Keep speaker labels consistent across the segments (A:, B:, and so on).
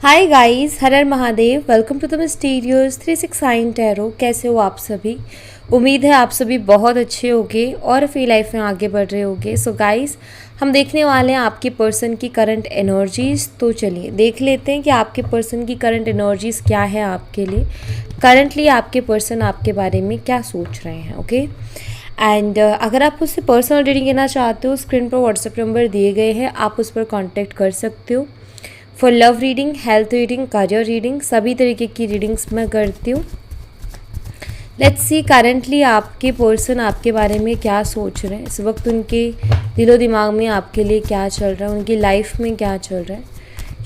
A: हाय guys, हर हर Mahadev. Welcome to the mysterious 369 tarot. कैसे हो आप सभी? उम्मीद है आप सभी बहुत अच्छे होंगे और अपनी लाइफ में आगे बढ़ रहे होंगे। सो गाइस, हम देखने वाले हैं आपके पर्सन की करंट एनर्जीज। तो चलिए देख लेते हैं कि आपके पर्सन की करंट एनर्जीज क्या है आपके लिए। करंटली आपके पर्सन आपके बारे में क्या सोच रहे हैं, ओके। एंड अगर आप उससे पर्सनल रीडिंग लेना चाहते हो, स्क्रीन पर व्हाट्सएप नंबर दिए गए हैं, आप उस पर कॉन्टैक्ट कर सकते हो। For love reading, health reading, career reading, सभी तरीके की रीडिंग्स मैं करती हूँ। लेट्स सी करंटली आपके पर्सन आपके बारे में क्या सोच रहे हैं, इस वक्त उनके दिलो दिमाग में आपके लिए क्या चल रहा है, उनकी लाइफ में क्या चल रहा है।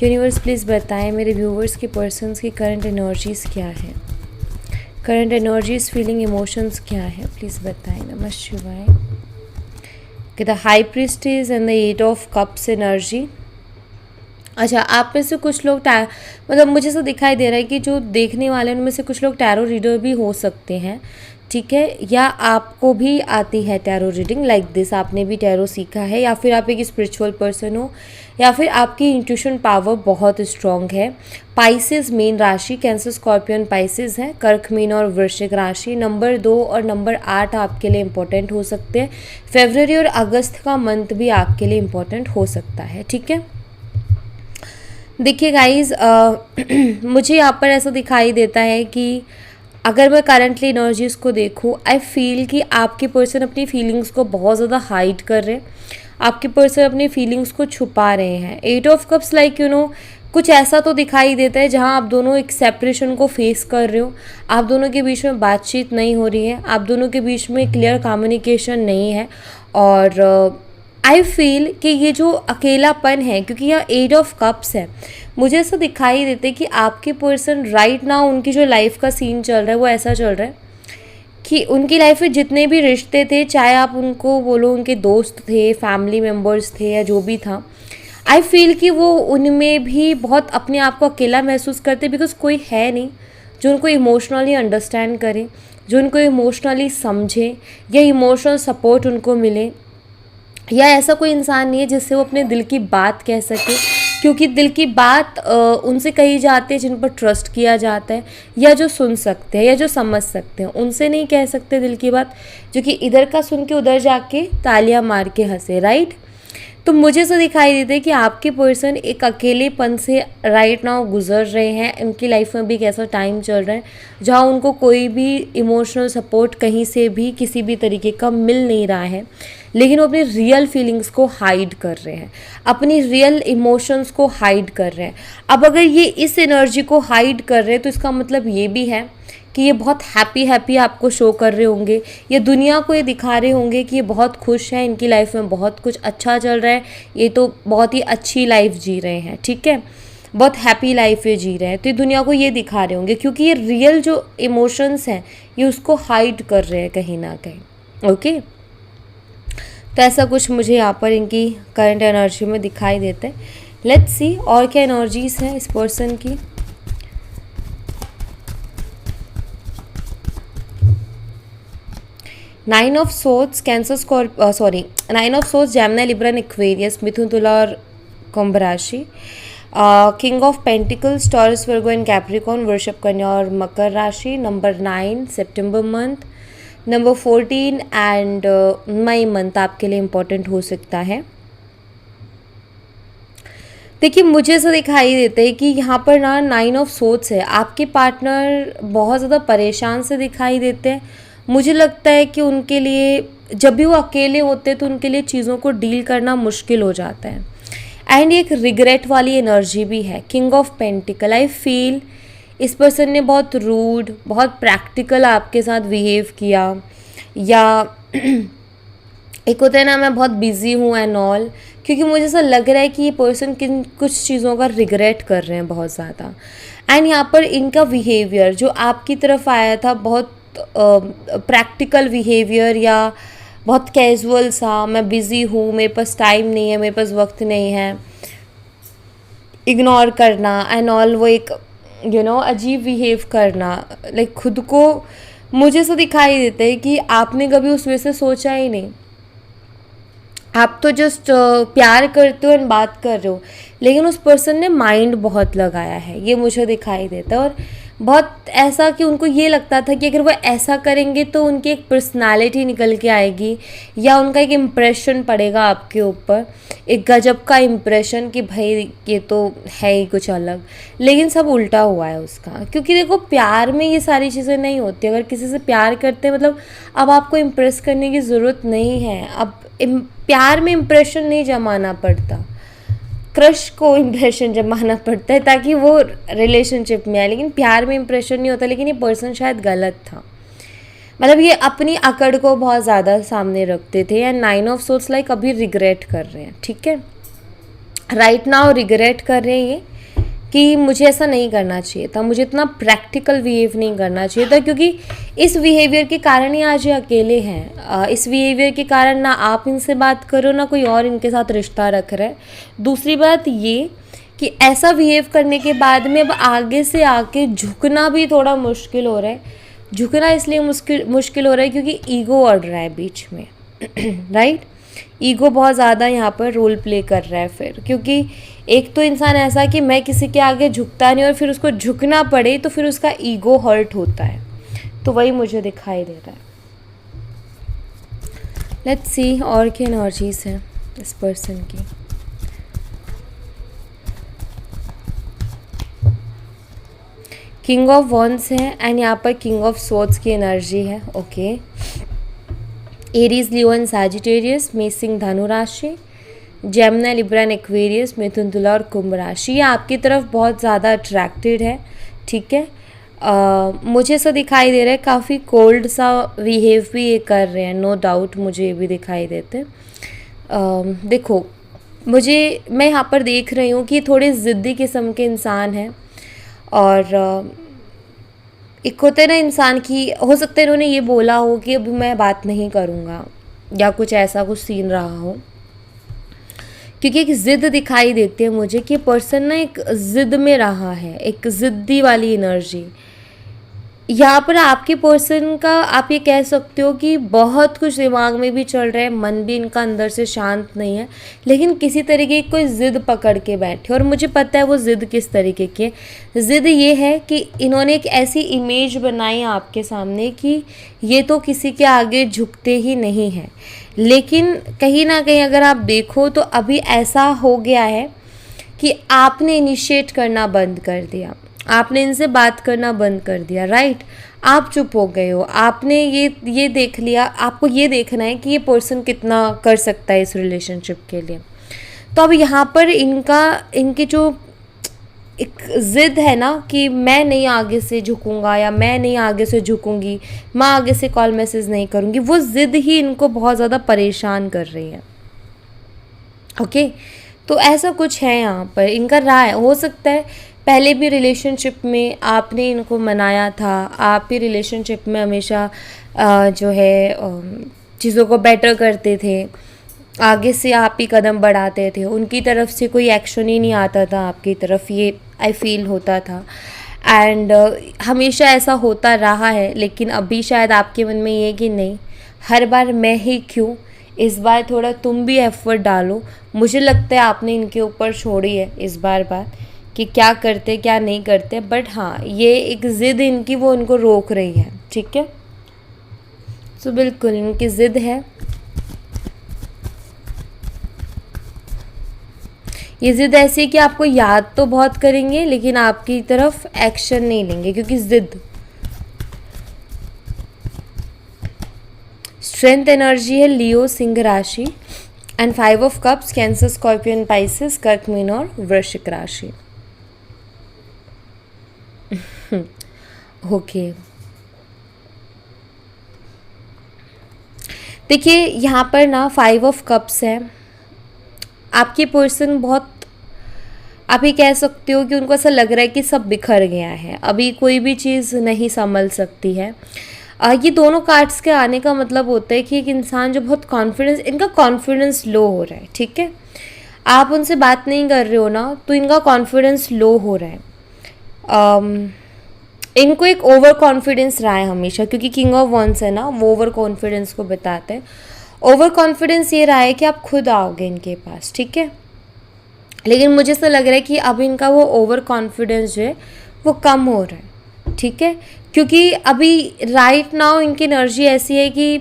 A: यूनिवर्स प्लीज़ बताएं मेरे व्यूवर्स के पर्सन्स की करंट एनर्जीज़ क्या है, करंट एनर्जीज, फीलिंग, इमोशंस क्या है, प्लीज़ बताएं। नमः शिवाय। The high priestess and the eight of cups energy. अच्छा, आप में से कुछ लोग मतलब मुझे ऐसा दिखाई दे रहा है कि जो देखने वाले हैं उनमें से कुछ लोग टैरो रीडर भी हो सकते हैं, ठीक है। या आपको भी आती है टैरो रीडिंग लाइक दिस, आपने भी टैरो सीखा है, या फिर आप एक स्पिरिचुअल पर्सन हो, या फिर आपकी इंट्यूशन पावर बहुत स्ट्रॉन्ग है। पाइसेस मेन राशि, कैंसर, स्कॉर्पियन, पाइसेस है। कर्क मीन और वृश्चिक राशि। नंबर 2 और नंबर 8 आपके लिए इम्पोर्टेंट हो सकते हैं। फरवरी और अगस्त का मंथ भी आपके लिए इम्पोर्टेंट हो सकता है, ठीक है। देखिए गाइज, मुझे यहाँ पर ऐसा दिखाई देता है कि अगर मैं करंटली एनर्जीज़ को देखूँ, आई फील कि आपके पर्सन अपनी फीलिंग्स को बहुत ज़्यादा हाइड कर रहे हैं, आपके पर्सन अपनी फीलिंग्स को छुपा रहे हैं। एट ऑफ कप्स लाइक कुछ ऐसा तो दिखाई देता है जहाँ आप दोनों एक सेपरेशन को फेस कर रहे हो, आप दोनों के बीच में बातचीत नहीं हो रही है, आप दोनों के बीच में क्लियर कम्युनिकेशन नहीं है। और आई फील कि ये जो अकेलापन है, क्योंकि यह एट ऑफ कप्स है, मुझे ऐसा दिखाई देता है कि आपके पर्सन राइट नाउ उनकी जो लाइफ का सीन चल रहा है वो ऐसा चल रहा है कि उनकी लाइफ में जितने भी रिश्ते थे, चाहे आप उनको बोलो उनके दोस्त थे, फैमिली मेम्बर्स थे, या जो भी था, आई फील कि वो उनमें भी बहुत अपने आप को अकेला महसूस करते, बिकॉज कोई है नहीं जो उनको इमोशनली अंडरस्टैंड करे, जो उनको इमोशनली समझे, या इमोशनल सपोर्ट उनको मिले, या ऐसा कोई इंसान नहीं है जिससे वो अपने दिल की बात कह सके, क्योंकि दिल की बात उनसे कही जाती है जिन पर ट्रस्ट किया जाता है, या जो सुन सकते हैं या जो समझ सकते हैं। उनसे नहीं कह सकते दिल की बात जो कि इधर का सुन के उधर जाके तालियां मार के हंसे, राइट। तो मुझे ऐसा दिखाई देता है कि आपके पर्सन एक अकेलेपन से राइट नाउ गुजर रहे हैं। उनकी लाइफ में भी एक ऐसा टाइम चल रहा है जहाँ उनको कोई भी इमोशनल सपोर्ट कहीं से भी किसी भी तरीके का मिल नहीं रहा है, लेकिन वो अपनी रियल फीलिंग्स को हाइड कर रहे हैं, अपनी रियल इमोशंस को हाइड कर रहे हैं। अब अगर ये इस एनर्जी को हाइड कर रहे हैं तो इसका मतलब ये भी है कि ये बहुत हैप्पी आपको शो कर रहे होंगे, ये दुनिया को ये दिखा रहे होंगे कि ये बहुत खुश हैं, इनकी लाइफ में बहुत कुछ अच्छा चल रहा है, ये तो बहुत ही अच्छी लाइफ जी रहे हैं, ठीक है, बहुत हैप्पी लाइफ ये जी रहे हैं। तो ये दुनिया को ये दिखा रहे होंगे, क्योंकि ये रियल जो इमोशंस हैं ये उसको हाइड कर रहे हैं कहीं ना कहीं, ओके। तो ऐसा कुछ मुझे यहाँ पर इनकी करंट एनर्जी में दिखाई देता है। लेट्स सी और क्या एनर्जीज हैं इस पर्सन की। Nine of swords, cancer, nine of swords, Gemini, Libra, Aquarius, मिथुन, तुला और कुंभ राशि। King of pentacles, Taurus, Virgo and Capricorn, वृषभ, कन्या और मकर राशि। नंबर 9 सितंबर मंथ, नंबर 14 एंड मई मंथ आपके लिए इम्पोर्टेंट हो सकता है। देखिए, मुझे ऐसा दिखाई देता है कि यहाँ पर ना 9 ऑफ सोर्ड्स है, आपके पार्टनर बहुत ज़्यादा परेशान से दिखाई देते हैं। मुझे लगता है कि उनके लिए जब भी वो अकेले होते हैं तो उनके लिए चीज़ों को डील करना मुश्किल हो जाता है। एंड एक रिग्रेट वाली एनर्जी भी है। King of pentacle, I feel इस पर्सन ने बहुत रूड, बहुत प्रैक्टिकल आपके साथ बिहेव किया, या एक होता है ना मैं बहुत बिजी हूँ एंड ऑल, क्योंकि मुझे ऐसा लग रहा है कि ये पर्सन किन कुछ चीज़ों का रिग्रेट कर रहे हैं बहुत ज़्यादा। एंड यहाँ पर इनका बिहेवियर जो आपकी तरफ आया था, बहुत प्रैक्टिकल बिहेवियर, या बहुत कैजुअल सा, मैं बिज़ी हूँ, मेरे पास टाइम नहीं है, मेरे पास वक्त नहीं है, इग्नोर करना एंड ऑल, वो एक अजीब बिहेव करना, लाइक खुद को, मुझे ऐसा दिखाई देता है कि आपने कभी उस वजह से सोचा ही नहीं। आप तो जस्ट प्यार करते हो एंड बात कर रहे हो, लेकिन उस पर्सन ने माइंड बहुत लगाया है, ये मुझे दिखाई देता है। और बहुत ऐसा कि उनको ये लगता था कि अगर वो ऐसा करेंगे तो उनकी एक पर्सनालिटी निकल के आएगी, या उनका एक इम्प्रेशन पड़ेगा आपके ऊपर, एक गजब का इम्प्रेशन कि भाई ये तो है ही कुछ अलग। लेकिन सब उल्टा हुआ है उसका, क्योंकि देखो प्यार में ये सारी चीज़ें नहीं होती। अगर किसी से प्यार करते हैं मतलब अब आपको इम्प्रेस करने की ज़रूरत नहीं है। अब प्यार में इम्प्रेशन नहीं जमाना पड़ता, क्रश को इम्प्रेशन जमाना पड़ता है ताकि वो रिलेशनशिप में आए। लेकिन प्यार में इम्प्रेशन नहीं होता। लेकिन ये पर्सन शायद गलत था, मतलब ये अपनी अकड़ को बहुत ज़्यादा सामने रखते थे। या 9 ऑफ सोर्स लाइक अभी रिग्रेट कर रहे हैं, ठीक है, राइट नाउ रिग्रेट कर रहे हैं ये कि मुझे ऐसा नहीं करना चाहिए था, मुझे इतना प्रैक्टिकल बिहेव नहीं करना चाहिए था, क्योंकि इस बिहेवियर के कारण ही आज ये अकेले हैं। इस बिहेवियर के कारण ना आप इनसे बात करो, ना कोई और इनके साथ रिश्ता रख रहा है। दूसरी बात ये कि ऐसा बिहेव करने के बाद में अब आगे से आके झुकना भी थोड़ा मुश्किल हो रहा है। झुकना इसलिए मुश्किल हो रहा है क्योंकि ईगो अड़ रहा है बीच में राइट। ईगो बहुत ज़्यादा यहाँ पर रोल प्ले कर रहा है फिर, क्योंकि एक तो इंसान ऐसा कि मैं किसी के आगे झुकता नहीं और फिर उसको झुकना पड़े तो फिर उसका ईगो हर्ट होता है। तो वही मुझे दिखाई दे रहा है। लेट्स सी और क्या एनर्जीज हैं इस पर्सन की। किंग ऑफ वॉन्ड्स है एंड यहाँ पर किंग ऑफ स्वॉर्ड्स की एनर्जी है। Okay, Aries, Leo and Sagittarius, मेष, सिंह, धनु राशि, जेमिनी, लिब्रा एंड एक्वेरियस, मिथुन, तुला और कुंभ राशि। ये आपकी तरफ बहुत ज़्यादा अट्रैक्टेड है, ठीक है। मुझे ऐसा दिखाई दे रहा है काफ़ी कोल्ड सा बिहेव भी ये कर रहे हैं, नो डाउट मुझे ये भी दिखाई देते। देखो मैं यहाँ पर देख रही हूँ कि थोड़े ज़िद्दी किस्म के इंसान हैं। और एक होता है ना इंसान की, हो सकता है इन्होंने ये बोला हो कि अभी मैं बात नहीं करूँगा, या कुछ ऐसा कुछ सीन रहा हो, क्योंकि एक ज़िद दिखाई देती है मुझे कि पर्सन ना एक ज़िद में रहा है, एक ज़िद्दी वाली एनर्जी। यहाँ पर आपके पर्सन का आप ये कह सकते हो कि बहुत कुछ दिमाग में भी चल रहा है, मन भी इनका अंदर से शांत नहीं है, लेकिन किसी तरीके की कोई ज़िद पकड़ के बैठे। और मुझे पता है वो ज़िद किस तरीके की है। ज़िद ये है कि इन्होंने एक ऐसी इमेज बनाई आपके सामने कि ये तो किसी के आगे झुकते ही नहीं हैं। लेकिन कहीं ना कहीं अगर आप देखो तो अभी ऐसा हो गया है कि आपने इनिशिएट करना बंद कर दिया, आपने इनसे बात करना बंद कर दिया, राइट। आप चुप हो गए हो, आपने ये देख लिया, आपको ये देखना है कि ये पर्सन कितना कर सकता है इस रिलेशनशिप के लिए। तो अब यहाँ पर इनकी जो एक ज़िद है ना कि मैं नहीं आगे से झुकूंगा या मैं नहीं आगे से झुकूंगी, मैं आगे से कॉल मैसेज नहीं करूँगी, वो ज़िद ही इनको बहुत ज़्यादा परेशान कर रही है। ओके, तो ऐसा कुछ है यहाँ पर इनका राय। हो सकता है पहले भी रिलेशनशिप में आपने इनको मनाया था, आप ही रिलेशनशिप में हमेशा जो है चीज़ों को बेटर करते थे, आगे से आप ही कदम बढ़ाते थे, उनकी तरफ से कोई एक्शन ही नहीं आता था आपकी तरफ, ये आई फील होता था। एंड हमेशा ऐसा होता रहा है। लेकिन अभी शायद आपके मन में ये कि नहीं, हर बार मैं ही क्यों, इस बार थोड़ा तुम भी एफर्ट डालो। मुझे लगता है आपने इनके ऊपर छोड़ी है इस बार बात कि क्या करते क्या नहीं करते, बट हाँ ये एक ज़िद इनकी वो उनको रोक रही है, ठीक है। तो बिल्कुल इनकी ज़िद है, ये ज़िद ऐसी कि आपको याद तो बहुत करेंगे लेकिन आपकी तरफ एक्शन नहीं लेंगे, क्योंकि ज़िद। स्ट्रेंथ एनर्जी है लियो, सिंह राशि and 5 of cups, cancer, scorpion, Pisces, कर्क, मीन और वृश्चिक राशि। ओके, देखिए यहाँ पर ना 5 ऑफ कप्स है। आपके पर्सन बहुत, आप ये कह सकते हो कि उनको ऐसा लग रहा है कि सब बिखर गया है, अभी कोई भी चीज़ नहीं संभल सकती है। ये दोनों कार्ड्स के आने का मतलब होता है कि एक इंसान जो बहुत कॉन्फिडेंस, इनका कॉन्फिडेंस लो हो रहा है, ठीक है। आप उनसे बात नहीं कर रहे हो ना तो इनका कॉन्फिडेंस लो हो रहा है। इनको एक ओवर कॉन्फिडेंस रहा है हमेशा, क्योंकि किंग ऑफ वॉन्ड्स है ना, वो ओवर कॉन्फिडेंस को बताते हैं। ओवर कॉन्फिडेंस ये रहा है कि आप खुद आओगे इनके पास, ठीक है। लेकिन मुझे ऐसा लग रहा है कि अब इनका वो ओवर कॉन्फिडेंस जो है वो कम हो रहा है, ठीक है। क्योंकि अभी राइट नाउ इनकी एनर्जी ऐसी है कि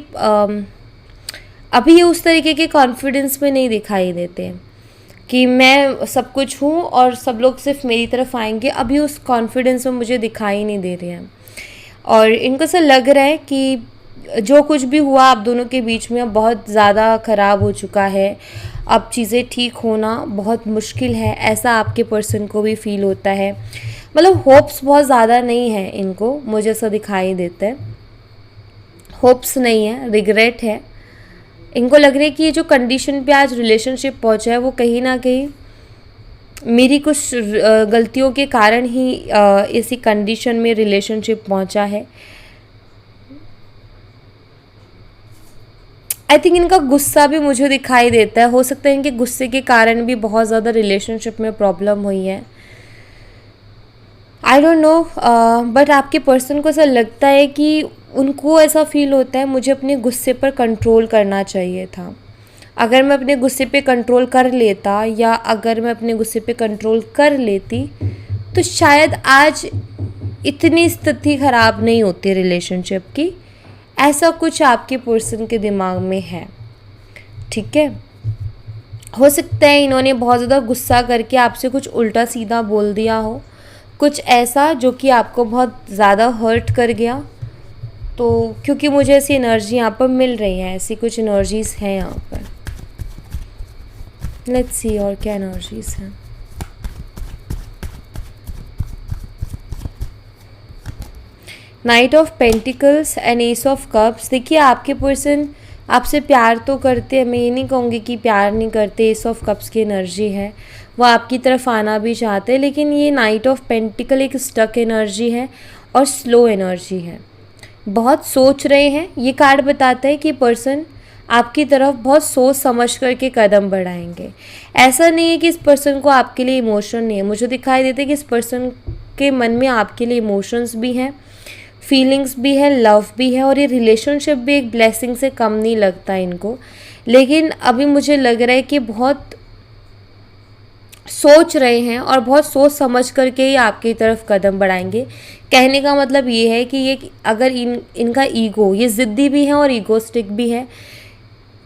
A: अभी ये उस तरीके के कॉन्फिडेंस में नहीं दिखाई देते हैं कि मैं सब कुछ हूँ और सब लोग सिर्फ मेरी तरफ आएंगे। अभी उस कॉन्फिडेंस में मुझे दिखाई नहीं दे रहे हैं और इनको ऐसा लग रहा है कि जो कुछ भी हुआ आप दोनों के बीच में अब बहुत ज़्यादा ख़राब हो चुका है। अब चीज़ें ठीक होना बहुत मुश्किल है, ऐसा आपके पर्सन को भी फील होता है। मतलब होप्स बहुत ज़्यादा नहीं है इनको, मुझे ऐसा दिखाई देता है। होप्स नहीं है, रिग्रेट है। इनको लग रहा है कि ये जो कंडीशन पे आज रिलेशनशिप पहुंचा है वो कहीं ना कहीं मेरी कुछ गलतियों के कारण ही इसी कंडीशन में रिलेशनशिप पहुंचा है। आई थिंक इनका गुस्सा भी मुझे दिखाई देता है। हो सकता है इनके गुस्से के कारण भी बहुत ज़्यादा रिलेशनशिप में प्रॉब्लम हुई है। आई डोंट नो, बट आपके पर्सन को ऐसा लगता है कि उनको ऐसा फील होता है मुझे अपने गुस्से पर कंट्रोल करना चाहिए था। अगर मैं अपने गुस्से पे कंट्रोल कर लेता या अगर मैं अपने गुस्से पे कंट्रोल कर लेती तो शायद आज इतनी स्थिति ख़राब नहीं होती रिलेशनशिप की। ऐसा कुछ आपके पर्सन के दिमाग में है, ठीक है। हो सकता है इन्होंने बहुत ज़्यादा गुस्सा करके आपसे कुछ उल्टा सीधा बोल दिया हो, कुछ ऐसा जो कि आपको बहुत ज़्यादा हर्ट कर गया। तो क्योंकि मुझे ऐसी एनर्जी यहाँ पर मिल रही है, ऐसी कुछ एनर्जीज़ हैं यहाँ पर। लेट्स सी और क्या एनर्जीज़ हैं। Night of pentacles and S of cups. देखिए आपके पर्सन आपसे प्यार तो करते हैं, मैं ये नहीं कहूँगी कि प्यार नहीं करते। एस ऑफ कप्स की एनर्जी है, वो आपकी तरफ आना भी चाहते हैं, लेकिन ये नाइट ऑफ पेंटिकल एक स्टक एनर्जी है और स्लो एनर्जी है। बहुत सोच रहे हैं, ये कार्ड बताता है कि पर्सन आपकी तरफ बहुत सोच समझ करके कदम बढ़ाएंगे। ऐसा नहीं है कि इस पर्सन को आपके लिए इमोशन नहीं है, मुझे दिखाई देता है कि इस पर्सन के मन में आपके लिए इमोशंस भी हैं, फीलिंग्स भी है, लव भी है और ये रिलेशनशिप भी एक ब्लेसिंग से कम नहीं लगता इनको। लेकिन अभी मुझे लग रहा है कि बहुत सोच रहे हैं और बहुत सोच समझ करके ही आपकी तरफ कदम बढ़ाएंगे। कहने का मतलब ये है कि ये अगर इनका ईगो, ये ज़िद्दी भी है और ईगोस्टिक भी है,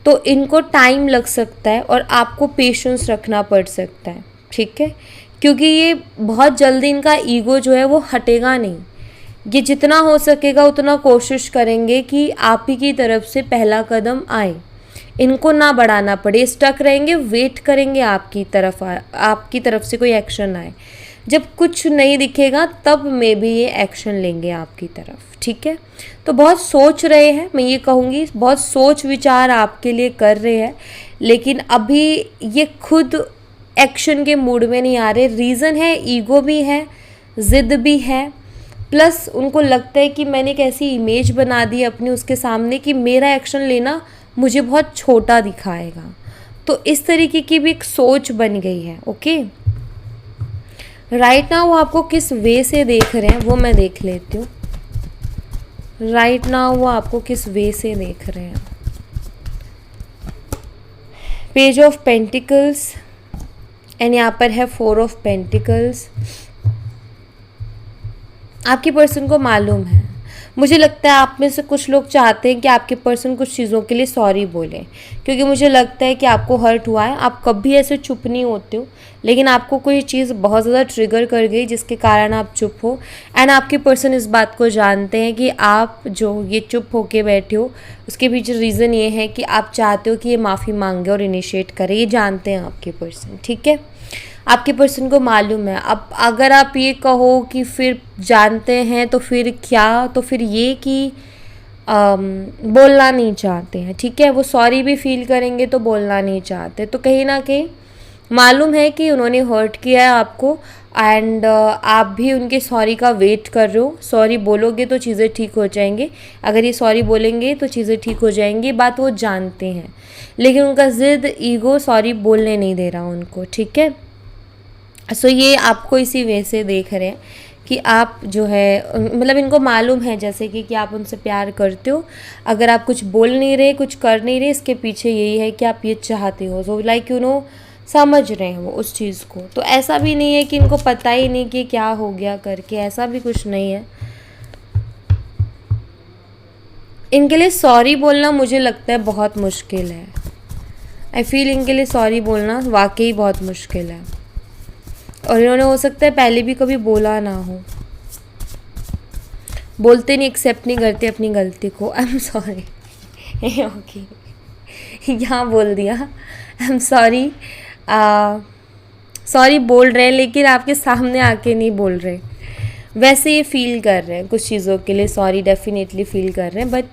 A: तो इनको टाइम लग सकता है और आपको पेशेंस रखना पड़ सकता है, ठीक है। क्योंकि ये बहुत जल्दी इनका ईगो जो है वो हटेगा नहीं। ये जितना हो सकेगा उतना कोशिश करेंगे कि आप ही की तरफ से पहला कदम आए, इनको ना बढ़ाना पड़े। स्टक रहेंगे, वेट करेंगे आपकी तरफ से कोई एक्शन आए। जब कुछ नहीं दिखेगा तब में भी ये एक्शन लेंगे आपकी तरफ, ठीक है। तो बहुत सोच रहे हैं, मैं ये कहूँगी बहुत सोच विचार आपके लिए कर रहे हैं, लेकिन अभी ये खुद एक्शन के मूड में नहीं आ रहे। रीज़न है ईगो भी है, ज़िद भी है, प्लस उनको लगता है कि मैंने एक ऐसी इमेज बना दी अपनी उसके सामने कि मेरा एक्शन लेना मुझे बहुत छोटा दिखाएगा। तो इस तरीके की भी एक सोच बन गई है, ओके। राइट नाउ वो आपको किस वे से देख रहे हैं वो मैं देख लेती हूँ। राइट नाउ वो आपको किस वे से देख रहे हैं। पेज ऑफ पेंटिकल्स एंड यहाँ पर है 4 ऑफ पेंटिकल्स। आपके पर्सन को मालूम है, मुझे लगता है आप में से कुछ लोग चाहते हैं कि आपके पर्सन कुछ चीज़ों के लिए सॉरी बोले, क्योंकि मुझे लगता है कि आपको हर्ट हुआ है। आप कभी ऐसे चुप नहीं होते हो, लेकिन आपको कोई चीज़ बहुत ज़्यादा ट्रिगर कर गई जिसके कारण आप चुप हो। एंड आपके पर्सन इस बात को जानते हैं कि आप जो ये चुप होके बैठे हो उसके पीछे रीज़न ये है कि आप चाहते हो कि ये माफ़ी मांगे और इनिशिएट करे। ये जानते हैं आपके पर्सन, ठीक है। आपके पर्सन को मालूम है। अब अगर आप ये कहो कि फिर जानते हैं तो फिर क्या, तो फिर ये कि बोलना नहीं चाहते हैं, ठीक है। वो सॉरी भी फील करेंगे तो बोलना नहीं चाहते। तो कहीं ना कहीं मालूम है कि उन्होंने हर्ट किया है आपको एंड आप भी उनके सॉरी का वेट कर रहे हो। सॉरी बोलोगे तो चीज़ें ठीक हो जाएंगी, अगर ये सॉरी बोलेंगे तो चीज़ें ठीक हो जाएंगी, बात वो जानते हैं। लेकिन उनका ज़िद, ईगो सॉरी बोलने नहीं दे रहा उनको, ठीक है। सो ये आपको इसी वे से देख रहे हैं कि आप जो है मतलब इनको मालूम है जैसे कि आप उनसे प्यार करते हो। अगर आप कुछ बोल नहीं रहे, कुछ कर नहीं रहे, इसके पीछे यही है कि आप ये चाहते हो। सो लाइक समझ रहे हैं वो उस चीज़ को। तो ऐसा भी नहीं है कि इनको पता ही नहीं कि क्या हो गया करके, ऐसा भी कुछ नहीं है। इनके लिए सॉरी बोलना मुझे लगता है बहुत मुश्किल है। आई फील इनके लिए सॉरी बोलना वाकई बहुत मुश्किल है, और इन्होंने हो सकता है पहले भी कभी बोला ना हो। बोलते नहीं, एक्सेप्ट नहीं करते अपनी गलती को। आई एम सॉरी ओके, यहाँ बोल दिया आई एम सॉरी। सॉरी बोल रहे हैं लेकिन आपके सामने आके नहीं बोल रहे। वैसे ये फील कर रहे हैं कुछ चीज़ों के लिए, सॉरी डेफिनेटली फील कर रहे हैं, बट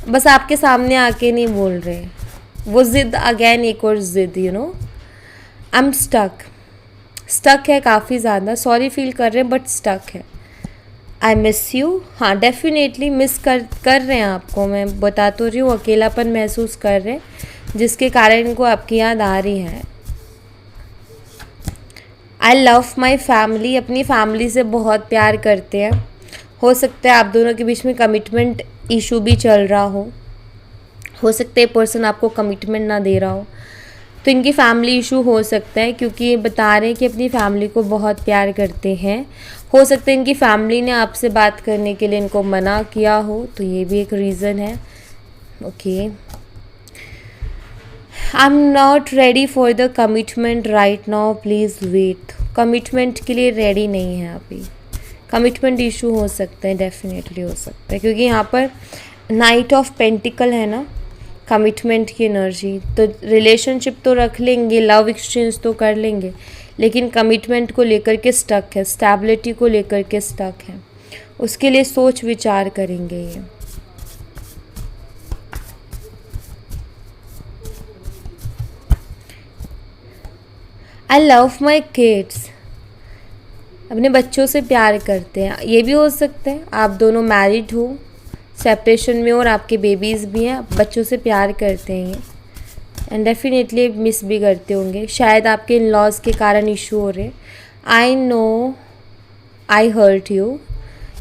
A: बस आपके सामने आके नहीं बोल रहे। वो ज़िद अगेन, एक और ज़िद, आई एम स्टक है काफ़ी ज़्यादा। सॉरी फील कर रहे हैं बट स्टक है। आई मिस यू, हाँ डेफिनेटली मिस कर रहे हैं आपको। मैं बता तो रही हूँ, अकेलापन महसूस कर रहे हैं जिसके कारण इनको आपकी याद आ रही है। आई लव माई फैमिली, अपनी फैमिली से बहुत प्यार करते हैं। हो सकता है आप दोनों के बीच में कमिटमेंट इशू भी चल रहा हो सकता है पर्सन आपको कमिटमेंट ना दे रहा हो, तो इनकी फैमिली इशू हो सकता है, क्योंकि ये बता रहे हैं कि अपनी फैमिली को बहुत प्यार करते हैं। हो सकता है इनकी फैमिली ने आपसे बात करने के लिए इनको मना किया हो, तो ये भी एक रीज़न है। Okay, I am not ready for the commitment right now, please wait. Commitment के लिए रेडी नहीं है अभी। कमिटमेंट इशू हो सकता है, डेफिनेटली हो सकता है, क्योंकि यहाँ पर नाइट ऑफ पेंटिकल है ना, कमिटमेंट की एनर्जी। तो रिलेशनशिप तो रख लेंगे, लव एक्सचेंज तो कर लेंगे, लेकिन कमिटमेंट को लेकर के स्टक है, स्टेबिलिटी को लेकर के स्टक है। उसके लिए सोच विचार करेंगे ये। आई लव माई किड्स, अपने बच्चों से प्यार करते हैं। ये भी हो सकता है आप दोनों मैरिड हो, सेपरेशन में, और आपके बेबीज़ भी हैं, बच्चों से प्यार करते हैं ये, एंड डेफिनेटली मिस भी करते होंगे। शायद आपके इन लॉज के कारण इशू हो रहे। I know I hurt you,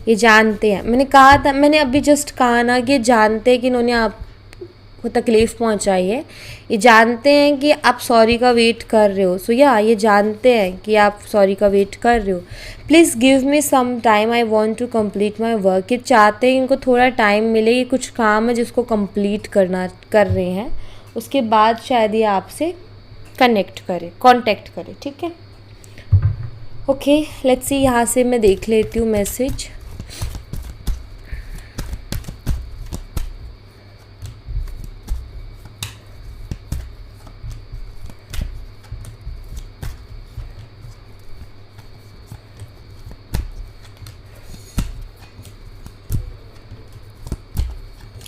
A: ये जानते हैं। मैंने कहा था, मैंने अभी जस्ट कहा ना कि ये जानते हैं कि इन्होंने आपको तकलीफ़ पहुंचाई है। ये जानते हैं कि आप सॉरी का वेट कर रहे हो। सो या ये जानते हैं कि आप सॉरी का वेट कर रहे हो। Please give me some time, I want to complete my work. ये चाहते हैं इनको थोड़ा टाइम मिले, ये कुछ काम है जिसको कंप्लीट कर रहे हैं, उसके बाद शायद ये आपसे कांटेक्ट करें। ठीक है, ओके लेट्स सी। यहाँ से मैं देख लेती हूँ message.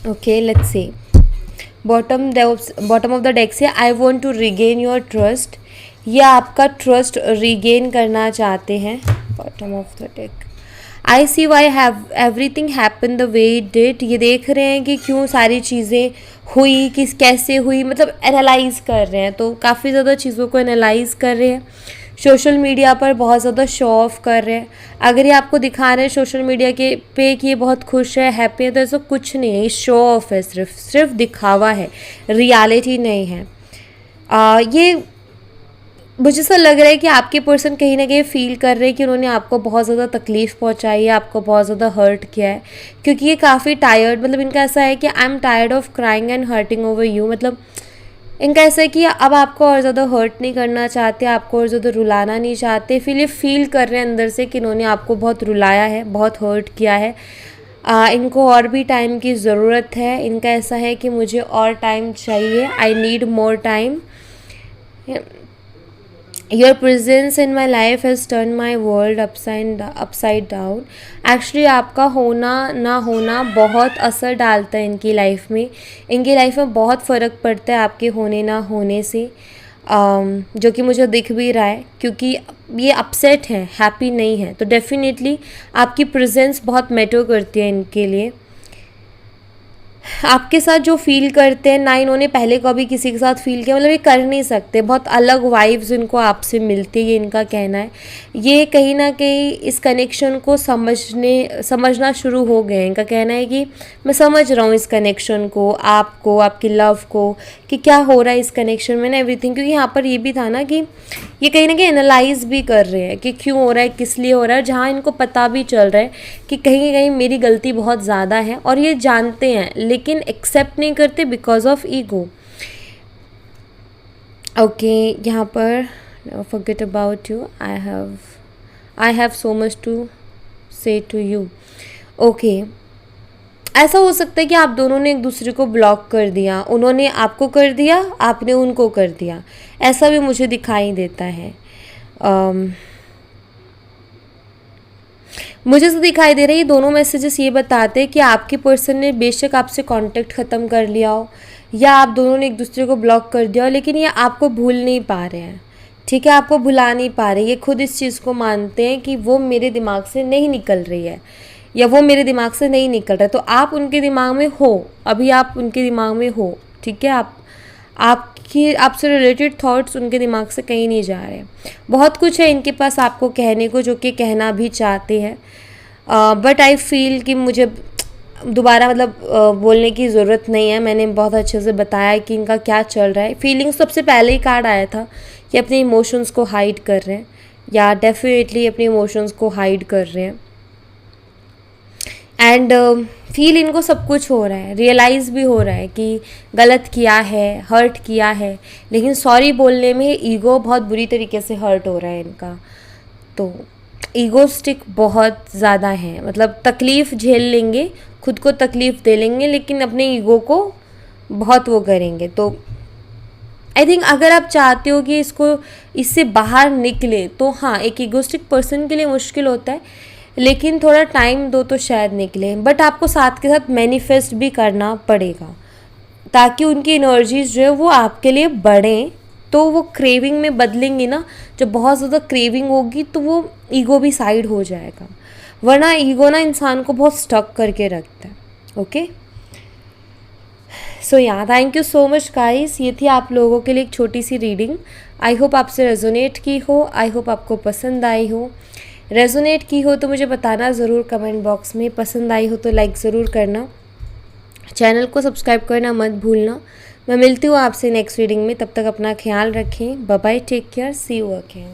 A: Okay let's see. Bottom of the deck से I want to regain your trust. ये आपका ट्रस्ट रिगेन करना चाहते हैं। Bottom of the deck, I see why have everything happen the way it did. ये देख रहे हैं कि क्यों सारी चीज़ें हुई, किस कैसे हुई, मतलब एनालाइज कर रहे हैं। तो काफ़ी ज़्यादा चीज़ों को एनालाइज कर रहे हैं। सोशल मीडिया पर बहुत ज़्यादा शो ऑफ कर रहे हैं। अगर ये आपको दिखा रहे हैं सोशल मीडिया के पे कि ये बहुत खुश है, हैप्पी है, तो ऐसा कुछ नहीं है। ये शो ऑफ है, सिर्फ दिखावा है, रियलिटी नहीं है। ये मुझे ऐसा लग रहा है कि आपके पर्सन कहीं ना कहीं फील कर रहे हैं कि उन्होंने आपको बहुत ज़्यादा तकलीफ़ पहुंचाई है, आपको बहुत ज़्यादा हर्ट किया है, क्योंकि ये काफ़ी टायर्ड, मतलब इनका ऐसा है कि I am tired of crying and hurting over you. मतलब इनका ऐसा है कि अब आपको और ज़्यादा हर्ट नहीं करना चाहते, आपको और ज़्यादा रुलाना नहीं चाहते। फिर ये फील कर रहे हैं अंदर से कि इन्होंने आपको बहुत रुलाया है, बहुत हर्ट किया है। इनको और भी टाइम की ज़रूरत है। इनका ऐसा है कि मुझे और टाइम चाहिए, I need more time. Your presence in my life has turn my world upside down. Actually आपका होना ना होना बहुत असर डालता है इनकी लाइफ में। इनकी लाइफ में बहुत फ़र्क पड़ता है आपके होने ना होने से, जो कि मुझे दिख भी रहा है, क्योंकि ये अपसेट हैं, हैप्पी नहीं है। तो डेफिनेटली आपकी प्रेजेंस बहुत मैटर करती है इनके लिए। आपके साथ जो फ़ील करते हैं ना इन्होंने पहले कभी किसी के साथ फ़ील किया, मतलब ये कर नहीं सकते, बहुत अलग वाइब्स इनको आपसे मिलती है, ये इनका कहना है। ये कहीं ना कहीं इस कनेक्शन को समझना शुरू हो गए हैं। इनका कहना है कि मैं समझ रहा हूँ इस कनेक्शन को, आपको, आपकी लव को, कि क्या हो रहा है इस कनेक्शन में ना, एवरीथिंग। क्योंकि यहाँ पर ये भी था ना कि ये कहीं ना कहीं एनालाइज भी कर रहे हैं कि क्यों हो रहा है, किस लिए हो रहा है, जहाँ इनको पता भी चल रहा है कि कहीं कहीं मेरी गलती बहुत ज़्यादा है, और ये जानते हैं लेकिन एक्सेप्ट नहीं करते बिकॉज ऑफ ईगो। ओके, यहाँ पर forget about you, I have so much to say to you. Okay, ऐसा हो सकता है कि आप दोनों ने एक दूसरे को ब्लॉक कर दिया, उन्होंने आपको कर दिया, आपने उनको कर दिया, ऐसा भी मुझे दिखाई देता है। मुझे तो दिखाई दे रहा है ये दोनों मैसेजेस ये बताते हैं कि आपके पर्सन ने बेशक आपसे कांटेक्ट ख़त्म कर लिया हो, या आप दोनों ने एक दूसरे को ब्लॉक कर दिया हो, लेकिन ये आपको भूल नहीं पा रहे हैं। ठीक है, आपको भुला नहीं पा रहे। ये खुद इस चीज़ को मानते हैं कि वो मेरे दिमाग से नहीं निकल रही है, या वो मेरे दिमाग से नहीं निकल रहा है। तो आप उनके दिमाग में हो, अभी आप उनके दिमाग में हो। ठीक है, आपसे रिलेटेड थॉट्स उनके दिमाग से कहीं नहीं जा रहे। बहुत कुछ है इनके पास आपको कहने को, जो कि कहना भी चाहते हैं, बट आई फील कि मुझे दोबारा बोलने की ज़रूरत नहीं है। मैंने बहुत अच्छे से बताया कि इनका क्या चल रहा है। फीलिंग्स सबसे पहले ही कार्ड आया था कि अपने इमोशंस को हाइड कर रहे हैं, या डेफिनेटली अपने इमोशंस को हाइड कर रहे हैं। एंड फील इनको सब कुछ हो रहा है, रियलाइज़ भी हो रहा है कि गलत किया है, हर्ट किया है, लेकिन सॉरी बोलने में ईगो बहुत बुरी तरीके से हर्ट हो रहा है इनका। तो ईगोस्टिक बहुत ज़्यादा है, मतलब तकलीफ़ झेल लेंगे, खुद को तकलीफ़ दे लेंगे, लेकिन अपने ईगो को बहुत वो करेंगे। तो आई थिंक अगर आप चाहते हो कि इससे बाहर निकले, तो हाँ, एक ईगोस्टिक पर्सन के लिए मुश्किल होता है, लेकिन थोड़ा टाइम दो तो शायद निकले। बट आपको साथ के साथ मैनिफेस्ट भी करना पड़ेगा, ताकि उनकी एनर्जीज जो है वो आपके लिए बढ़ें। तो वो क्रेविंग में बदलेंगी ना, जब बहुत ज़्यादा क्रेविंग होगी तो वो ईगो भी साइड हो जाएगा, वरना ईगो ना इंसान को बहुत स्टक करके रखता है। ओके, सो या thank you so much guys. ये थी आप लोगों के लिए एक छोटी सी रीडिंग। आई होप आपसे रेजोनेट की हो, आई होप आपको पसंद आई हो। रेजोनेट की हो तो मुझे बताना ज़रूर कमेंट बॉक्स में, पसंद आई हो तो लाइक ज़रूर करना, चैनल को सब्सक्राइब करना मत भूलना। मैं मिलती हूँ आपसे नेक्स्ट रीडिंग में, तब तक अपना ख्याल रखें। Bye bye, take care, see you again.